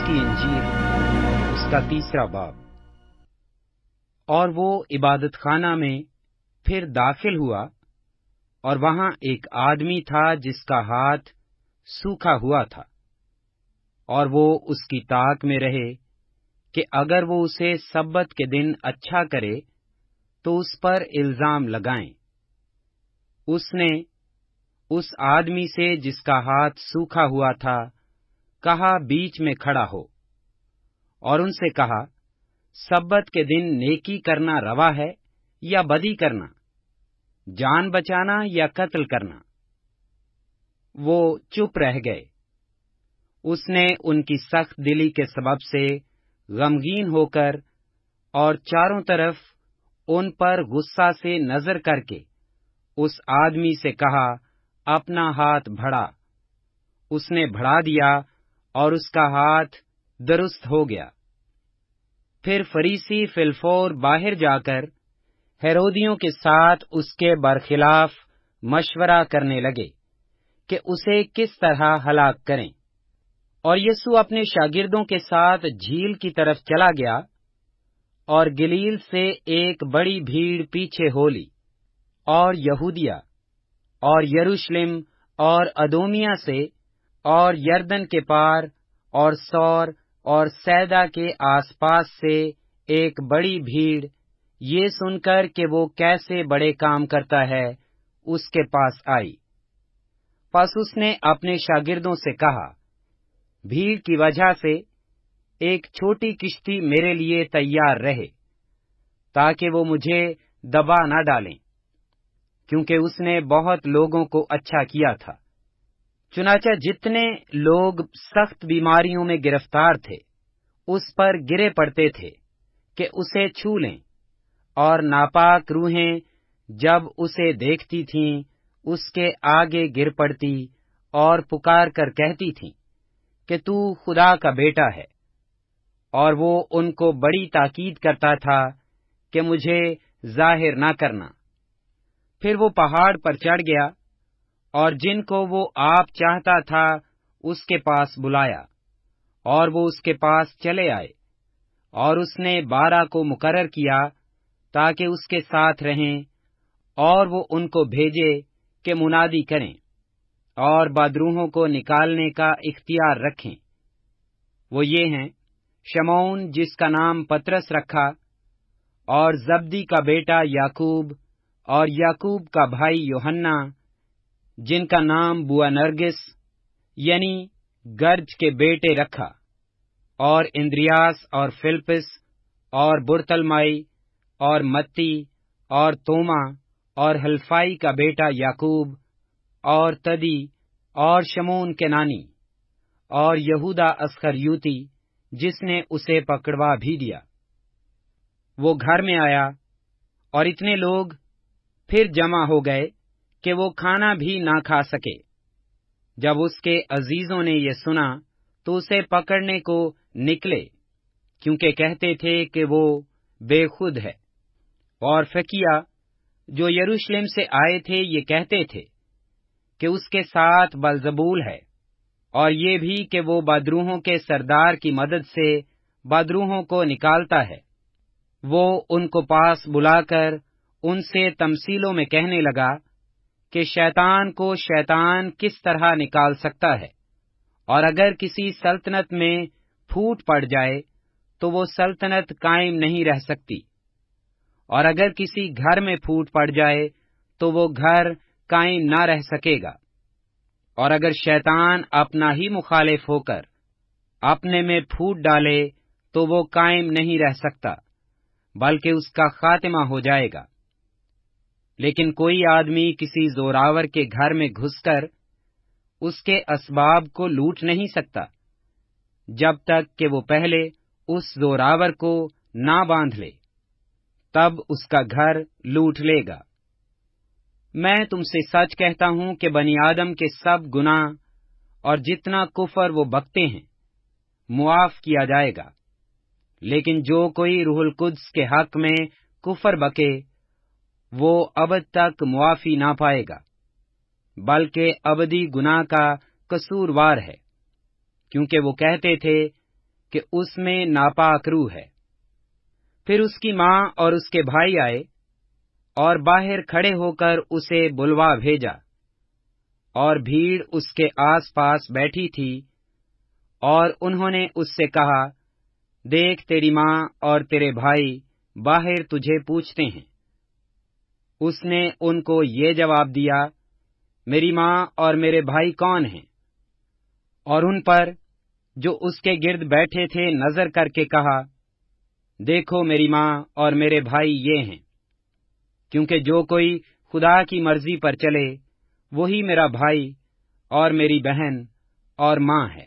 کی انجیل اس کا 3 باب۔ اور وہ عبادت خانہ میں پھر داخل ہوا، اور وہاں ایک آدمی تھا جس کا ہاتھ سوکھا ہوا تھا، اور وہ اس کی طاق میں رہے کہ اگر وہ اسے سبت کے دن اچھا کرے تو اس پر الزام لگائیں۔ اس نے اس آدمی سے جس کا ہاتھ سوکھا ہوا تھا کہا، بیچ میں کھڑا ہو، اور ان سے کہا، سبت کے دن نیکی کرنا روا ہے یا بدی کرنا، جان بچانا یا قتل کرنا؟ وہ چپ رہ گئے۔ اس نے ان کی سخت دلی کے سبب سے غمگین ہو کر اور چاروں طرف ان پر غصہ سے نظر کر کے اس آدمی سے کہا، اپنا ہاتھ بڑھا۔ اس نے بڑھا دیا اور اس کا ہاتھ درست ہو گیا۔ پھر فریسی فی الفور باہر جا کر ہیرودیوں کے ساتھ اس کے برخلاف مشورہ کرنے لگے کہ اسے کس طرح ہلاک کریں۔ اور یسوع اپنے شاگردوں کے ساتھ جھیل کی طرف چلا گیا، اور گلیل سے ایک بڑی بھیڑ پیچھے ہو لی، اور یہودیہ اور یروشلم اور ادومیہ سے اور یردن کے پار اور سور اور سیدا کے آس پاس سے ایک بڑی بھیڑ یہ سن کر کہ وہ کیسے بڑے کام کرتا ہے اس کے پاس آئی۔ پس اس نے اپنے شاگردوں سے کہا، بھیڑ کی وجہ سے ایک چھوٹی کشتی میرے لیے تیار رہے، تاکہ وہ مجھے دبا نہ ڈالیں، کیونکہ اس نے بہت لوگوں کو اچھا کیا تھا۔ چنانچہ جتنے لوگ سخت بیماریوں میں گرفتار تھے اس پر گرے پڑتے تھے کہ اسے چھو لیں، اور ناپاک روحیں جب اسے دیکھتی تھیں اس کے آگے گر پڑتی اور پکار کر کہتی تھیں کہ تو خدا کا بیٹا ہے۔ اور وہ ان کو بڑی تاکید کرتا تھا کہ مجھے ظاہر نہ کرنا۔ پھر وہ پہاڑ پر چڑھ گیا، اور جن کو وہ آپ چاہتا تھا اس کے پاس بلایا، اور وہ اس کے پاس چلے آئے، اور اس نے 12 کو مقرر کیا تاکہ اس کے ساتھ رہیں، اور وہ ان کو بھیجے کہ منادی کریں اور بدروحوں کو نکالنے کا اختیار رکھیں۔ وہ یہ ہیں، شمعون جس کا نام پترس رکھا، اور زبدی کا بیٹا یعقوب، اور یعقوب کا بھائی یوحنا جن کا نام بوانرگس یعنی گرج کے بیٹے رکھا، اور اندریاس اور فلپس اور برتلمائی اور متی اور توما اور ہلفائی کا بیٹا یعقوب اور تدی اور شمعون کنانی اور یہودا اسخریوتی جس نے اسے پکڑوا بھی دیا۔ وہ گھر میں آیا، اور اتنے لوگ پھر جمع ہو گئے کہ وہ کھانا بھی نہ کھا سکے۔ جب اس کے عزیزوں نے یہ سنا تو اسے پکڑنے کو نکلے، کیونکہ کہتے تھے کہ وہ بے خود ہے۔ اور فقیہ جو یروشلم سے آئے تھے یہ کہتے تھے کہ اس کے ساتھ بلزبول ہے، اور یہ بھی کہ وہ بدروحوں کے سردار کی مدد سے بدروحوں کو نکالتا ہے۔ وہ ان کو پاس بلا کر ان سے تمثیلوں میں کہنے لگا کہ شیطان کو شیطان کس طرح نکال سکتا ہے، اور اگر کسی سلطنت میں پھوٹ پڑ جائے تو وہ سلطنت قائم نہیں رہ سکتی، اور اگر کسی گھر میں پھوٹ پڑ جائے تو وہ گھر قائم نہ رہ سکے گا، اور اگر شیطان اپنا ہی مخالف ہو کر اپنے میں پھوٹ ڈالے تو وہ قائم نہیں رہ سکتا، بلکہ اس کا خاتمہ ہو جائے گا۔ لیکن کوئی آدمی کسی زوراور کے گھر میں گھس کر اس کے اسباب کو لوٹ نہیں سکتا، جب تک کہ وہ پہلے اس زوراور کو نہ باندھ لے، تب اس کا گھر لوٹ لے گا۔ میں تم سے سچ کہتا ہوں کہ بنی آدم کے سب گناہ اور جتنا کفر وہ بکتے ہیں معاف کیا جائے گا، لیکن جو کوئی روح القدس کے حق میں کفر بکے وہ ابد تک معافی نہ پائے گا، بلکہ ابدی گناہ کا قصوروار ہے، کیونکہ وہ کہتے تھے کہ اس میں ناپاک روح ہے۔ پھر اس کی ماں اور اس کے بھائی آئے اور باہر کھڑے ہو کر اسے بلوا بھیجا، اور بھیڑ اس کے آس پاس بیٹھی تھی، اور انہوں نے اس سے کہا، دیکھ تیری ماں اور تیرے بھائی باہر تجھے پوچھتے ہیں۔ اس نے ان کو یہ جواب دیا، میری ماں اور میرے بھائی کون ہیں؟ اور ان پر جو اس کے گرد بیٹھے تھے نظر کر کے کہا، دیکھو میری ماں اور میرے بھائی یہ ہیں، کیونکہ جو کوئی خدا کی مرضی پر چلے وہی میرا بھائی اور میری بہن اور ماں ہے۔